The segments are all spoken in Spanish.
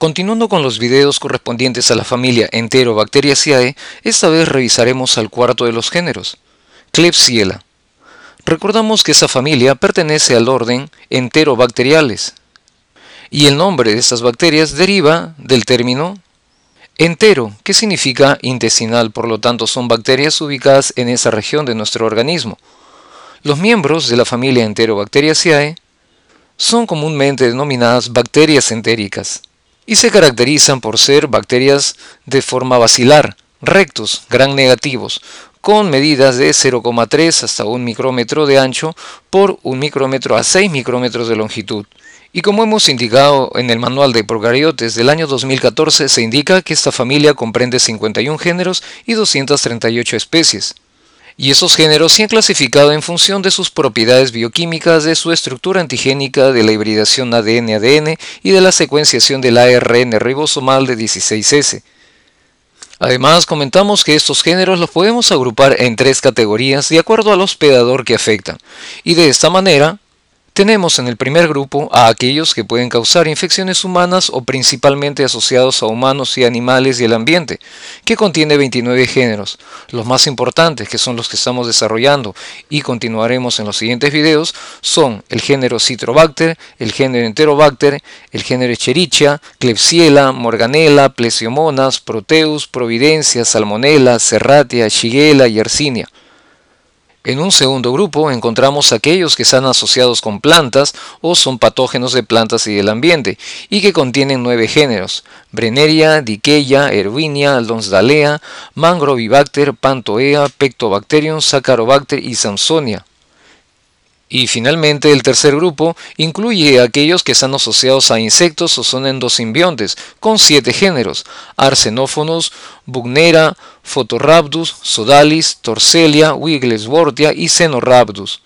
Continuando con los videos correspondientes a la familia Enterobacteriaceae, esta vez revisaremos al cuarto de los géneros, Klebsiella. Recordamos que esa familia pertenece al orden Enterobacteriales, y el nombre de estas bacterias deriva del término entero, que significa intestinal, por lo tanto son bacterias ubicadas en esa región de nuestro organismo. Los miembros de la familia Enterobacteriaceae son comúnmente denominadas bacterias entéricas y se caracterizan por ser bacterias de forma basilar, rectos, gram negativos, con medidas de 0,3 hasta 1 micrómetro de ancho por 1 micrómetro a 6 micrómetros de longitud. Y como hemos indicado en el Manual de Procariotes del año 2014, se indica que esta familia comprende 51 géneros y 238 especies. Y esos géneros se han clasificado en función de sus propiedades bioquímicas, de su estructura antigénica, de la hibridación ADN-ADN y de la secuenciación del ARN ribosomal de 16S. Además, comentamos que estos géneros los podemos agrupar en 3 categorías de acuerdo al hospedador que afectan, y de esta manera tenemos en el primer grupo a aquellos que pueden causar infecciones humanas o principalmente asociados a humanos y animales y el ambiente, que contiene 29 géneros. Los más importantes, que son los que estamos desarrollando y continuaremos en los siguientes videos, son el género Citrobacter, el género Enterobacter, el género Escherichia, Klebsiella, Morganella, Plesiomonas, Proteus, Providencia, Salmonella, Serratia, Shigella y Yersinia. En un segundo grupo encontramos aquellos que están asociados con plantas o son patógenos de plantas y del ambiente y que contienen 9 géneros: Brenneria, Dickeya, Erwinia, Lonsdalea, Mangrovibacter, Pantoea, Pectobacterium, Saccharobacter y Samsonia. Y finalmente el tercer grupo incluye a aquellos que están asociados a insectos o son endosimbiontes, con 7 géneros: Arsenophonos, Bucnera, Photorhabdus, Sodalis, Torsellia, Wigglesworthia y Cenorhabdus.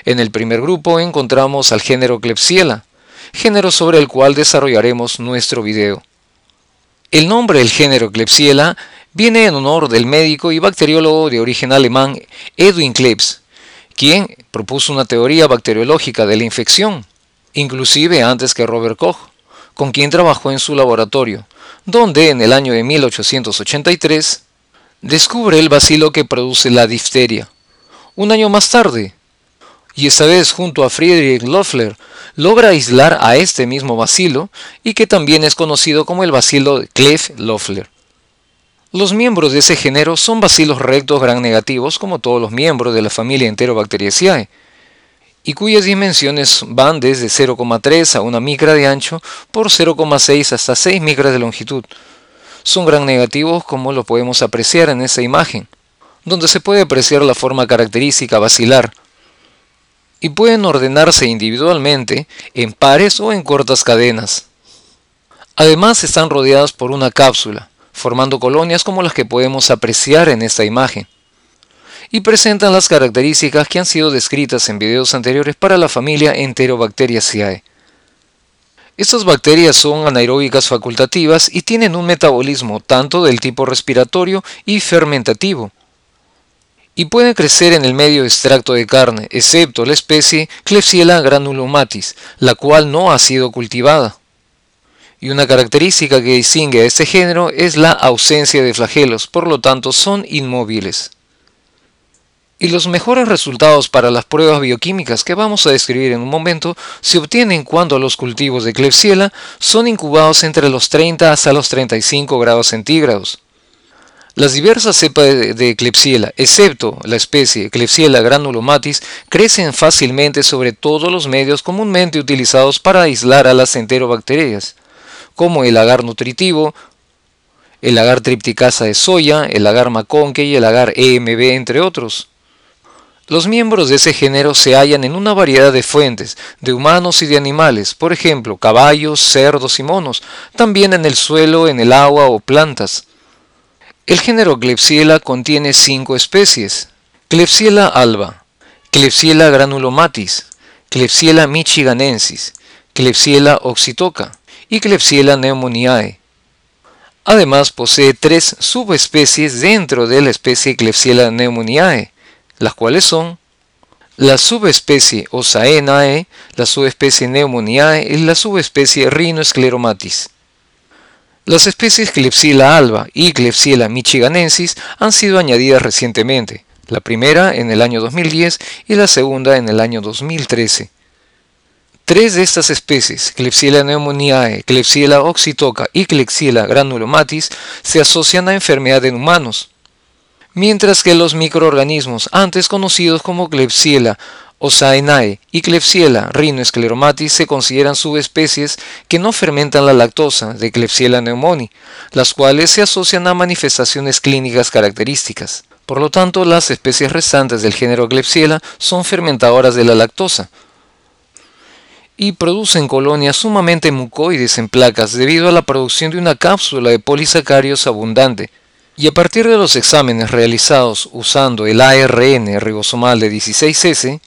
En el primer grupo encontramos al género Klebsiella, género sobre el cual desarrollaremos nuestro video. El nombre del género Klebsiella viene en honor del médico y bacteriólogo de origen alemán Edwin Klebs, quien propuso una teoría bacteriológica de la infección, inclusive antes que Robert Koch, con quien trabajó en su laboratorio, donde en el año de 1883 descubre el bacilo que produce la difteria. Un año más tarde, y esta vez junto a Friedrich Loeffler, logra aislar a este mismo bacilo y que también es conocido como el bacilo de Kleff-Loeffler. Los miembros de ese género son bacilos rectos gram negativos como todos los miembros de la familia Enterobacteriaceae, y cuyas dimensiones van desde 0,3 a 1 micra de ancho por 0,6 hasta 6 micras de longitud. Son gram negativos como lo podemos apreciar en esta imagen, donde se puede apreciar la forma característica basilar, y pueden ordenarse individualmente en pares o en cortas cadenas. Además están rodeadas por una cápsula, formando colonias como las que podemos apreciar en esta imagen, y presentan las características que han sido descritas en videos anteriores para la familia Enterobacteriaceae. Estas bacterias son anaeróbicas facultativas y tienen un metabolismo tanto del tipo respiratorio y fermentativo, y pueden crecer en el medio de extracto de carne, excepto la especie Klebsiella granulomatis, la cual no ha sido cultivada. Y una característica que distingue a este género es la ausencia de flagelos, por lo tanto son inmóviles. Y los mejores resultados para las pruebas bioquímicas que vamos a describir en un momento se obtienen cuando los cultivos de Klebsiella son incubados entre los 30 hasta los 35 grados centígrados. Las diversas cepas de Klebsiella, excepto la especie Klebsiella granulomatis, crecen fácilmente sobre todos los medios comúnmente utilizados para aislar a las enterobacterias, como el agar nutritivo, el agar tripticasa de soya, el agar McConkey y el agar EMB, entre otros. Los miembros de ese género se hallan en una variedad de fuentes, de humanos y de animales, por ejemplo, caballos, cerdos y monos, también en el suelo, en el agua o plantas. El género Klebsiella contiene 5 especies: Klebsiella alba, Klebsiella granulomatis, Klebsiella michiganensis, Klebsiella oxytoca y Klebsiella pneumoniae. Además posee 3 subespecies dentro de la especie Klebsiella pneumoniae, las cuales son la subespecie Osaenae, la subespecie Pneumoniae y la subespecie Rhinoschleromatis. Las especies Klebsiella alba y Klebsiella michiganensis han sido añadidas recientemente, la primera en el año 2010 y la segunda en el año 2013. Tres de estas especies, Klebsiella pneumoniae, Klebsiella oxytoca y Klebsiella granulomatis, se asocian a enfermedad en humanos, mientras que los microorganismos antes conocidos como Klebsiella osaenae y Klebsiella rhinoschleromatis se consideran subespecies que no fermentan la lactosa de Klebsiella pneumoniae, las cuales se asocian a manifestaciones clínicas características. Por lo tanto, las especies restantes del género Klebsiella son fermentadoras de la lactosa y producen colonias sumamente mucoides en placas debido a la producción de una cápsula de polisacáridos abundante. Y a partir de los exámenes realizados usando el ARN ribosomal de 16S,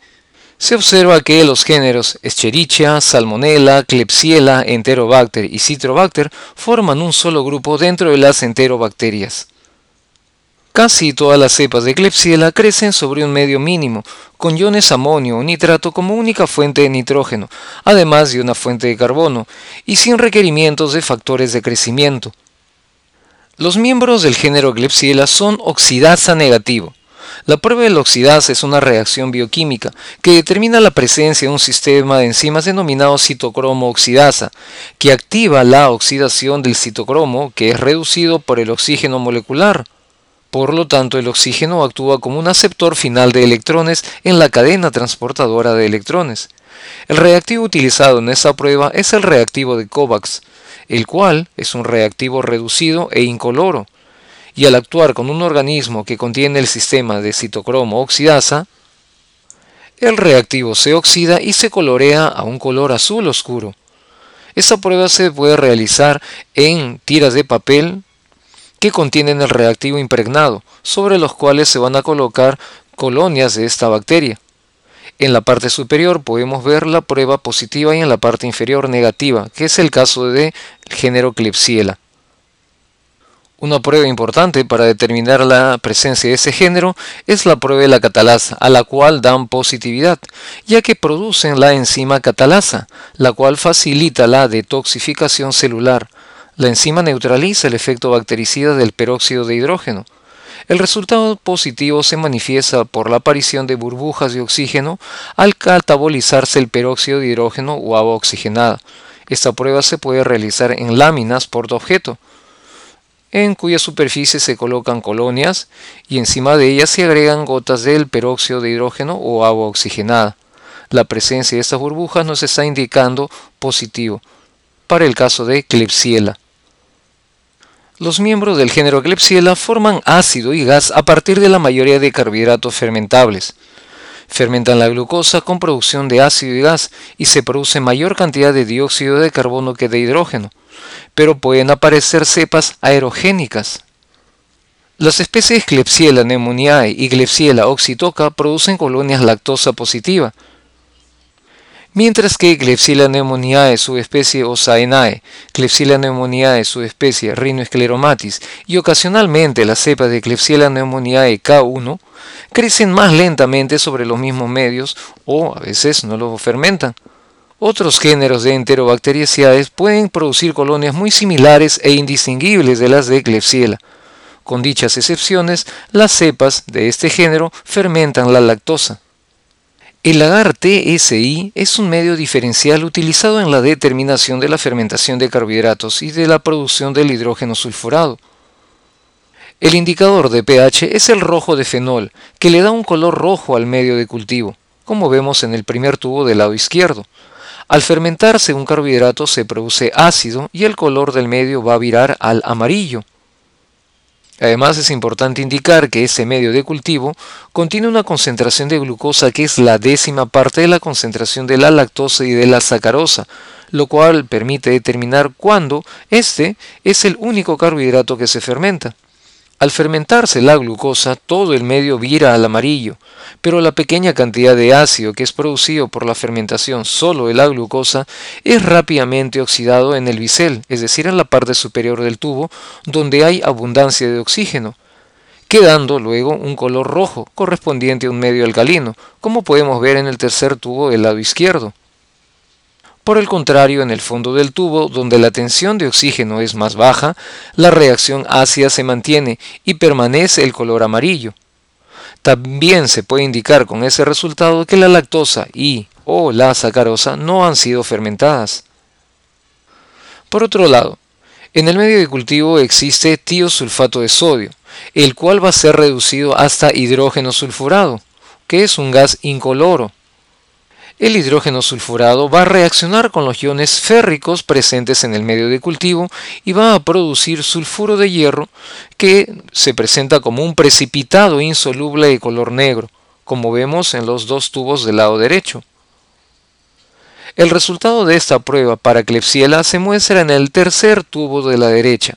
se observa que los géneros Escherichia, Salmonella, Klebsiella, Enterobacter y Citrobacter forman un solo grupo dentro de las enterobacterias. Casi todas las cepas de Klebsiella crecen sobre un medio mínimo, con iones amonio o nitrato como única fuente de nitrógeno, además de una fuente de carbono, y sin requerimientos de factores de crecimiento. Los miembros del género Klebsiella son oxidasa negativo. La prueba de la oxidasa es una reacción bioquímica que determina la presencia de un sistema de enzimas denominado citocromo oxidasa, que activa la oxidación del citocromo, que es reducido por el oxígeno molecular. Por lo tanto, el oxígeno actúa como un aceptor final de electrones en la cadena transportadora de electrones. El reactivo utilizado en esta prueba es el reactivo de COVAX, el cual es un reactivo reducido e incoloro, y al actuar con un organismo que contiene el sistema de citocromo oxidasa, el reactivo se oxida y se colorea a un color azul oscuro. Esta prueba se puede realizar en tiras de papel que contienen el reactivo impregnado, sobre los cuales se van a colocar colonias de esta bacteria. En la parte superior podemos ver la prueba positiva y en la parte inferior negativa, que es el caso del género Klebsiella. Una prueba importante para determinar la presencia de ese género es la prueba de la catalasa, a la cual dan positividad, ya que producen la enzima catalasa, la cual facilita la detoxificación celular. La enzima neutraliza el efecto bactericida del peróxido de hidrógeno. El resultado positivo se manifiesta por la aparición de burbujas de oxígeno al catabolizarse el peróxido de hidrógeno o agua oxigenada. Esta prueba se puede realizar en láminas portaobjeto, en cuya superficie se colocan colonias y encima de ellas se agregan gotas del peróxido de hidrógeno o agua oxigenada. La presencia de estas burbujas nos está indicando positivo para el caso de Klebsiella. Los miembros del género Klebsiella forman ácido y gas a partir de la mayoría de carbohidratos fermentables. Fermentan la glucosa con producción de ácido y gas y se produce mayor cantidad de dióxido de carbono que de hidrógeno, pero pueden aparecer cepas aerogénicas. Las especies Klebsiella pneumoniae y Klebsiella oxytoca producen colonias lactosa positiva, mientras que Klebsiella pneumoniae subespecie Osaenae, Klebsiella pneumoniae subespecie Rhinoschleromatis y ocasionalmente las cepas de Klebsiella pneumoniae K1 crecen más lentamente sobre los mismos medios o a veces no los fermentan. Otros géneros de Enterobacteriaceae pueden producir colonias muy similares e indistinguibles de las de Klebsiella. Con dichas excepciones, las cepas de este género fermentan la lactosa. El agar TSI es un medio diferencial utilizado en la determinación de la fermentación de carbohidratos y de la producción del hidrógeno sulfurado. El indicador de pH es el rojo de fenol, que le da un color rojo al medio de cultivo, como vemos en el primer tubo del lado izquierdo. Al fermentarse un carbohidrato se produce ácido y el color del medio va a virar al amarillo. Además, es importante indicar que ese medio de cultivo contiene una concentración de glucosa que es la 10ª parte de la concentración de la lactosa y de la sacarosa, lo cual permite determinar cuándo este es el único carbohidrato que se fermenta. Al fermentarse la glucosa, todo el medio vira al amarillo, pero la pequeña cantidad de ácido que es producido por la fermentación solo de la glucosa es rápidamente oxidado en el bisel, es decir, en la parte superior del tubo, donde hay abundancia de oxígeno, quedando luego un color rojo correspondiente a un medio alcalino, como podemos ver en el tercer tubo del lado izquierdo. Por el contrario, en el fondo del tubo, donde la tensión de oxígeno es más baja, la reacción ácida se mantiene y permanece el color amarillo. También se puede indicar con ese resultado que la lactosa y o la sacarosa no han sido fermentadas. Por otro lado, en el medio de cultivo existe tiosulfato de sodio, el cual va a ser reducido hasta hidrógeno sulfurado, que es un gas incoloro. El hidrógeno sulfurado va a reaccionar con los iones férricos presentes en el medio de cultivo y va a producir sulfuro de hierro, que se presenta como un precipitado insoluble de color negro, como vemos en los dos tubos del lado derecho. El resultado de esta prueba para Klebsiella se muestra en el tercer tubo de la derecha,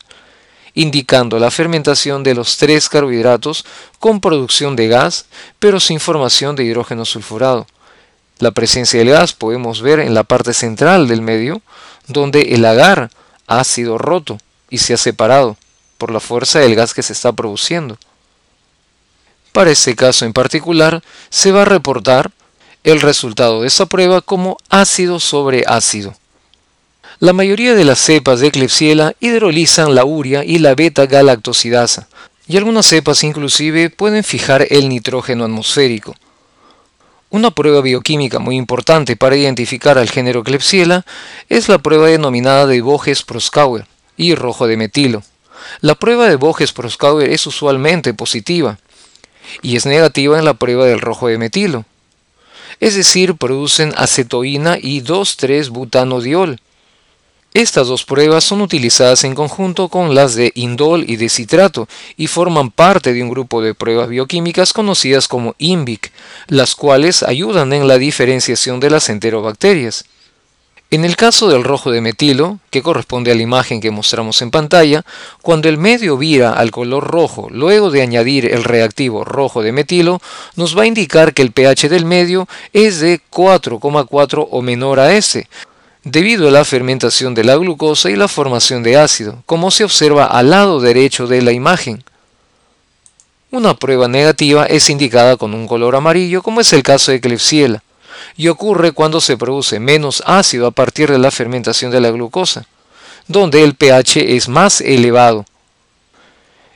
indicando la fermentación de los 3 carbohidratos con producción de gas, pero sin formación de hidrógeno sulfurado. La presencia del gas podemos ver en la parte central del medio, donde el agar ha sido roto y se ha separado por la fuerza del gas que se está produciendo. Para este caso en particular, se va a reportar el resultado de esta prueba como ácido sobre ácido. La mayoría de las cepas de Klebsiella hidrolizan la urea y la beta-galactosidasa, y algunas cepas inclusive pueden fijar el nitrógeno atmosférico. Una prueba bioquímica muy importante para identificar al género Klebsiella es la prueba denominada de Voges-Proskauer y rojo de metilo. La prueba de Voges-Proskauer es usualmente positiva y es negativa en la prueba del rojo de metilo. Es decir, producen acetoína y 2,3-butanodiol. Estas dos pruebas son utilizadas en conjunto con las de indol y de citrato y forman parte de un grupo de pruebas bioquímicas conocidas como INVIC, las cuales ayudan en la diferenciación de las enterobacterias. En el caso del rojo de metilo, que corresponde a la imagen que mostramos en pantalla, cuando el medio vira al color rojo luego de añadir el reactivo rojo de metilo, nos va a indicar que el pH del medio es de 4,4 o menor a ese, debido a la fermentación de la glucosa y la formación de ácido, como se observa al lado derecho de la imagen. Una prueba negativa es indicada con un color amarillo, como es el caso de Klebsiella, y ocurre cuando se produce menos ácido a partir de la fermentación de la glucosa, donde el pH es más elevado.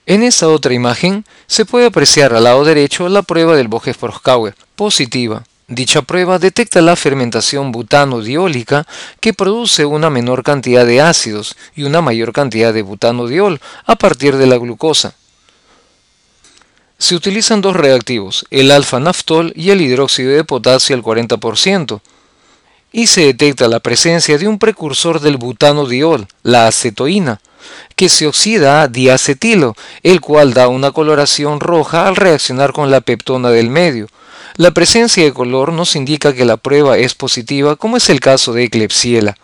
En esta otra imagen se puede apreciar al lado derecho la prueba del Voges-Proskauer, positiva. Dicha prueba detecta la fermentación butanodiólica que produce una menor cantidad de ácidos y una mayor cantidad de butanodiol a partir de la glucosa. Se utilizan dos reactivos, el alfa-naftol y el hidróxido de potasio al 40%, y se detecta la presencia de un precursor del butanodiol, la acetoína, que se oxida a diacetilo, el cual da una coloración roja al reaccionar con la peptona del medio. La presencia de color nos indica que la prueba es positiva, como es el caso de Klebsiella.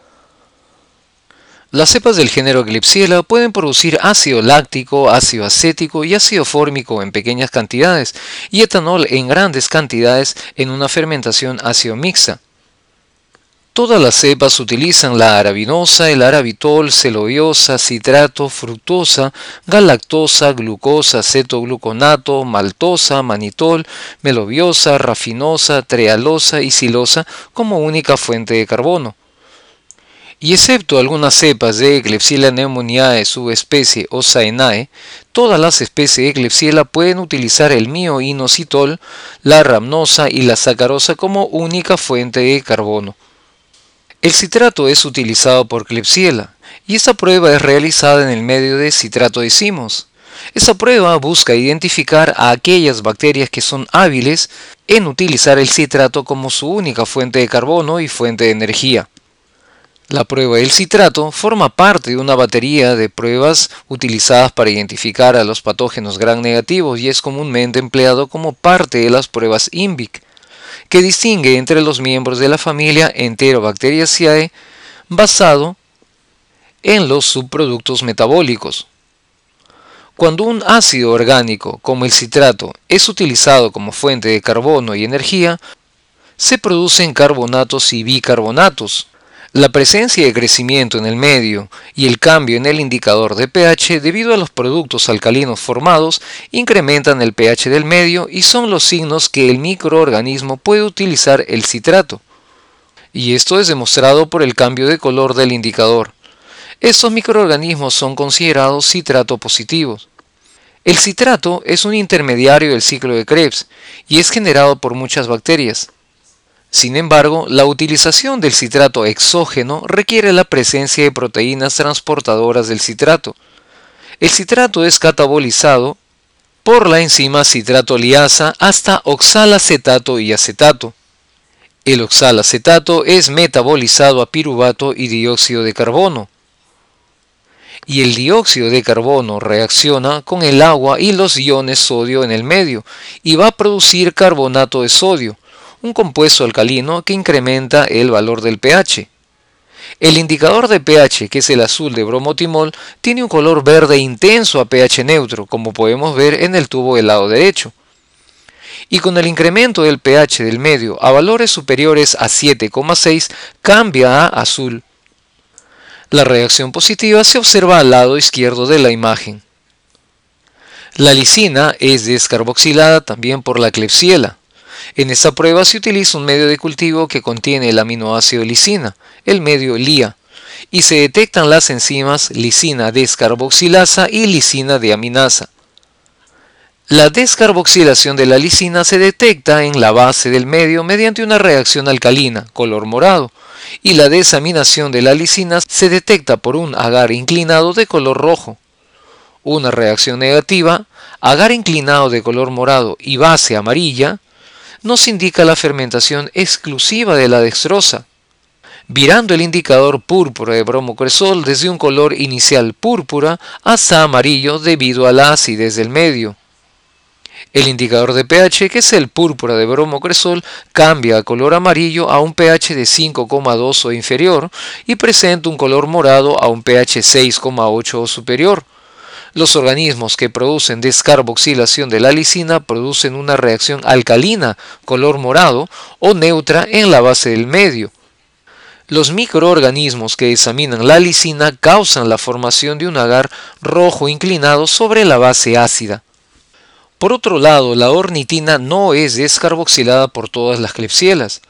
Las cepas del género Klebsiella pueden producir ácido láctico, ácido acético y ácido fórmico en pequeñas cantidades y etanol en grandes cantidades en una fermentación ácido mixta. Todas las cepas utilizan la arabinosa, el arabitol, celuliosa, citrato, fructosa, galactosa, glucosa, acetogluconato, maltosa, manitol, melobiosa, rafinosa, trealosa y silosa como única fuente de carbono. Y excepto algunas cepas de Klebsiella pneumoniae subespecie Osaenae, todas las especies de Klebsiella pueden utilizar el mioinositol, la rhamnosa y la sacarosa como única fuente de carbono. El citrato es utilizado por Klebsiella y esta prueba es realizada en el medio de citrato de zimos. Esta prueba busca identificar a aquellas bacterias que son hábiles en utilizar el citrato como su única fuente de carbono y fuente de energía. La prueba del citrato forma parte de una batería de pruebas utilizadas para identificar a los patógenos gram negativos y es comúnmente empleado como parte de las pruebas INVIC, que distingue entre los miembros de la familia Enterobacteriaceae basado en los subproductos metabólicos. Cuando un ácido orgánico como el citrato es utilizado como fuente de carbono y energía, se producen carbonatos y bicarbonatos. La presencia de crecimiento en el medio y el cambio en el indicador de pH debido a los productos alcalinos formados incrementan el pH del medio y son los signos que el microorganismo puede utilizar el citrato. y esto es demostrado por el cambio de color del indicador. Estos microorganismos son considerados citrato positivos. El citrato es un intermediario del ciclo de Krebs y es generado por muchas bacterias. Sin embargo, la utilización del citrato exógeno requiere la presencia de proteínas transportadoras del citrato. El citrato es catabolizado por la enzima citrato-liasa hasta oxalacetato y acetato. El oxalacetato es metabolizado a piruvato y dióxido de carbono. Y el dióxido de carbono reacciona con el agua y los iones sodio en el medio y va a producir carbonato de sodio, un compuesto alcalino que incrementa el valor del pH. El indicador de pH, que es el azul de bromotimol, tiene un color verde intenso a pH neutro, como podemos ver en el tubo del lado derecho. Y con el incremento del pH del medio a valores superiores a 7,6 cambia a azul. La reacción positiva se observa al lado izquierdo de la imagen. La lisina es descarboxilada también por la Klebsiella. En esta prueba se utiliza un medio de cultivo que contiene el aminoácido lisina, el medio LIA, y se detectan las enzimas lisina descarboxilasa y lisina deaminasa. La descarboxilación de la lisina se detecta en la base del medio mediante una reacción alcalina, color morado, y la desaminación de la lisina se detecta por un agar inclinado de color rojo. Una reacción negativa, agar inclinado de color morado y base amarilla, nos indica la fermentación exclusiva de la dextrosa, virando el indicador púrpura de bromocresol desde un color inicial púrpura hasta amarillo debido a la acidez del medio. El indicador de pH, que es el púrpura de bromocresol, cambia a color amarillo a un pH de 5,2 o inferior y presenta un color morado a un pH 6,8 o superior. Los organismos que producen descarboxilación de la lisina producen una reacción alcalina, color morado, o neutra en la base del medio. Los microorganismos que examinan la lisina causan la formación de un agar rojo inclinado sobre la base ácida. Por otro lado, la ornitina no es descarboxilada por todas las Klebsielas.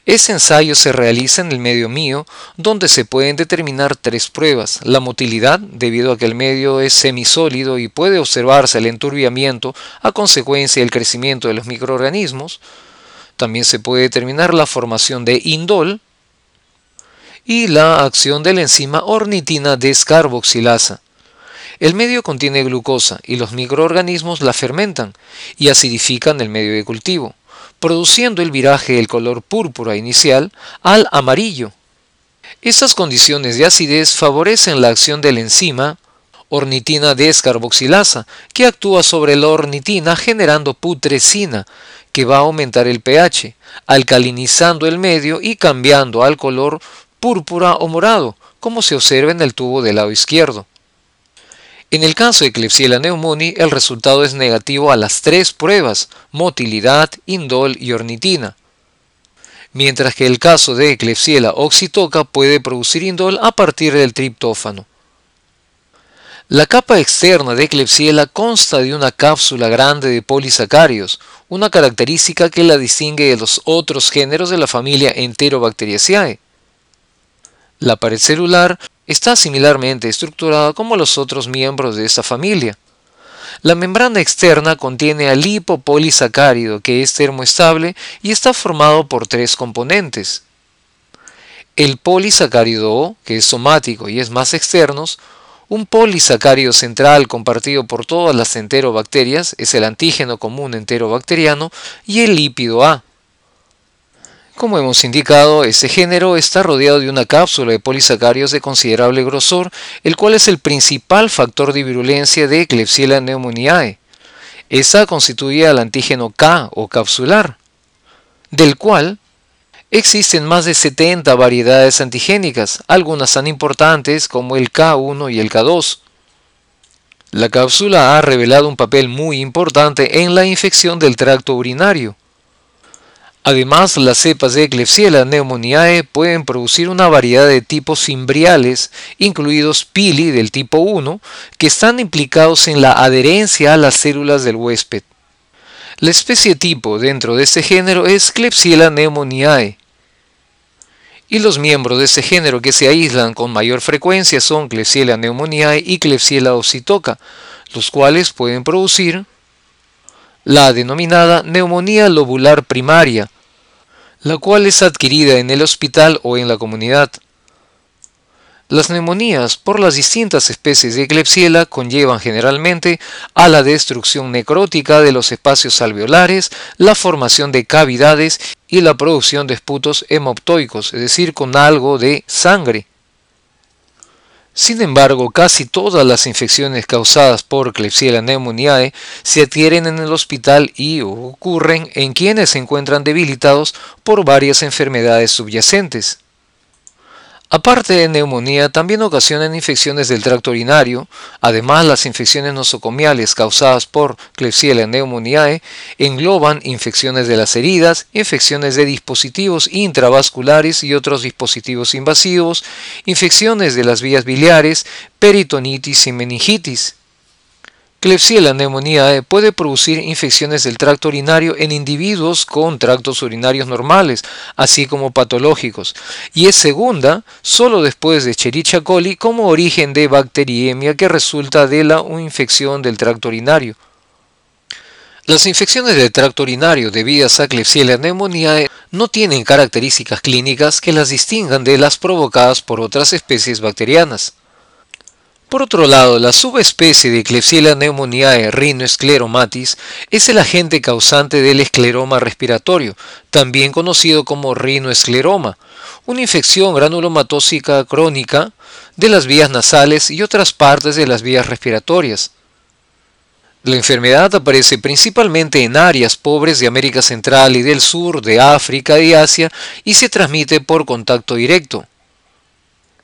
Este ensayo se realiza en el medio mío, donde se pueden determinar tres pruebas: la motilidad, debido a que el medio es semisólido y puede observarse el enturbiamiento a consecuencia del crecimiento de los microorganismos. También se puede determinar la formación de indol y la acción de la enzima ornitina descarboxilasa. El medio contiene glucosa y los microorganismos la fermentan y acidifican el medio de cultivo, produciendo el viraje del color púrpura inicial al amarillo. Estas condiciones de acidez favorecen la acción de la enzima ornitina descarboxilasa, que actúa sobre la ornitina generando putrescina, que va a aumentar el pH, alcalinizando el medio y cambiando al color púrpura o morado, como se observa en el tubo del lado izquierdo. En el caso de Klebsiella pneumoniae, el resultado es negativo a las tres pruebas: motilidad, indol y ornitina. Mientras que el caso de Klebsiella oxytoca puede producir indol a partir del triptófano. La capa externa de Klebsiella consta de una cápsula grande de polisacáridos, una característica que la distingue de los otros géneros de la familia Enterobacteriaceae. La pared celular está similarmente estructurada como los otros miembros de esta familia. La membrana externa contiene al lipopolisacárido, que es termoestable y está formado por tres componentes: el polisacárido O, que es somático y es más externo; un polisacárido central compartido por todas las enterobacterias, es el antígeno común enterobacteriano; y el lípido A. Como hemos indicado, este género está rodeado de una cápsula de polisacáridos de considerable grosor, el cual es el principal factor de virulencia de Klebsiella pneumoniae. Esta constituye al antígeno K o capsular, del cual existen más de 70 variedades antigénicas, algunas tan importantes como el K1 y el K2. La cápsula ha revelado un papel muy importante en la infección del tracto urinario. Además, las cepas de Klebsiella pneumoniae pueden producir una variedad de tipos fimbriales, incluidos pili del tipo 1, que están implicados en la adherencia a las células del huésped. La especie tipo dentro de este género es Klebsiella pneumoniae. y los miembros de este género que se aíslan con mayor frecuencia son Klebsiella pneumoniae y Klebsiella oxytoca, los cuales pueden producir la denominada neumonía lobular primaria, la cual es adquirida en el hospital o en la comunidad. Las neumonías por las distintas especies de Klebsiella conllevan generalmente a la destrucción necrótica de los espacios alveolares, la formación de cavidades y la producción de esputos hemoptoicos, es decir, con algo de sangre. Sin embargo, casi todas las infecciones causadas por Klebsiella pneumoniae se adquieren en el hospital y ocurren en quienes se encuentran debilitados por varias enfermedades subyacentes. Aparte de neumonía, también ocasionan infecciones del tracto urinario. Además, las infecciones nosocomiales causadas por Klebsiella pneumoniae engloban infecciones de las heridas, infecciones de dispositivos intravasculares y otros dispositivos invasivos, infecciones de las vías biliares, peritonitis y meningitis. Klebsiella pneumoniae puede producir infecciones del tracto urinario en individuos con tractos urinarios normales, así como patológicos, y es segunda solo después de Escherichia coli como origen de bacteriemia que resulta de la infección del tracto urinario. Las infecciones del tracto urinario debidas a Klebsiella pneumoniae no tienen características clínicas que las distingan de las provocadas por otras especies bacterianas. Por otro lado, la subespecie de Klebsiella pneumoniae rhinoescleromatis es el agente causante del escleroma respiratorio, también conocido como rinoescleroma, una infección granulomatósica crónica de las vías nasales y otras partes de las vías respiratorias. La enfermedad aparece principalmente en áreas pobres de América Central y del sur, de África y Asia, y se transmite por contacto directo.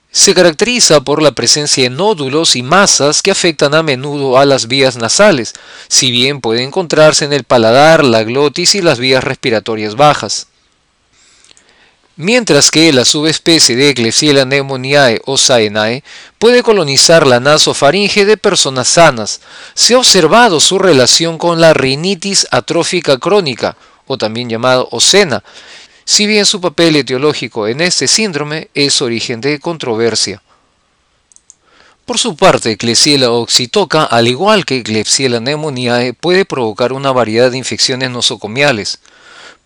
Se caracteriza por la presencia de nódulos y masas que afectan a menudo a las vías nasales, si bien puede encontrarse en el paladar, la glotis y las vías respiratorias bajas. Mientras que la subespecie de Klebsiella pneumoniae o SAENAE puede colonizar la nasofaringe de personas sanas, se ha observado su relación con la rinitis atrófica crónica, o también llamado OSENA, si bien su papel etiológico en este síndrome es origen de controversia. Por su parte, Klebsiella oxytoca, al igual que Klebsiella pneumoniae, puede provocar una variedad de infecciones nosocomiales.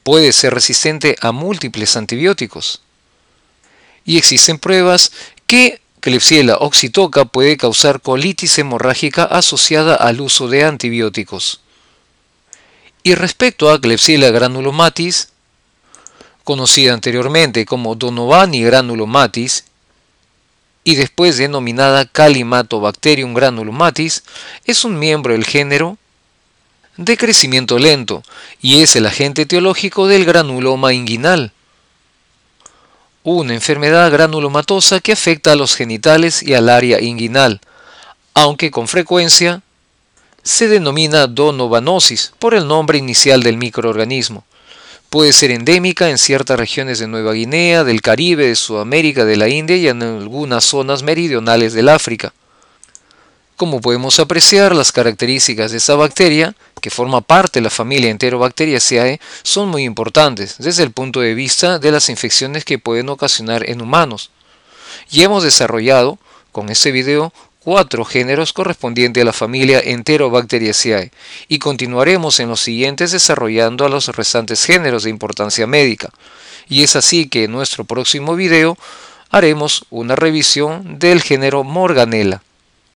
Puede ser resistente a múltiples antibióticos. Y existen pruebas que Klebsiella oxytoca puede causar colitis hemorrágica asociada al uso de antibióticos. Y respecto a Klebsiella granulomatis, conocida anteriormente como Donovani granulomatis y después denominada Calimatobacterium granulomatis, es un miembro del género de crecimiento lento y es el agente etiológico del granuloma inguinal, una enfermedad granulomatosa que afecta a los genitales y al área inguinal, aunque con frecuencia se denomina donovanosis por el nombre inicial del microorganismo. Puede ser endémica en ciertas regiones de Nueva Guinea, del Caribe, de Sudamérica, de la India y en algunas zonas meridionales del África. Como podemos apreciar, las características de esta bacteria, que forma parte de la familia Enterobacteriaceae, son muy importantes desde el punto de vista de las infecciones que pueden ocasionar en humanos. Y hemos desarrollado, con este video, 4 géneros correspondientes a la familia Enterobacteriaceae y continuaremos en los siguientes desarrollando a los restantes géneros de importancia médica. Y es así que en nuestro próximo video haremos una revisión del género Morganella.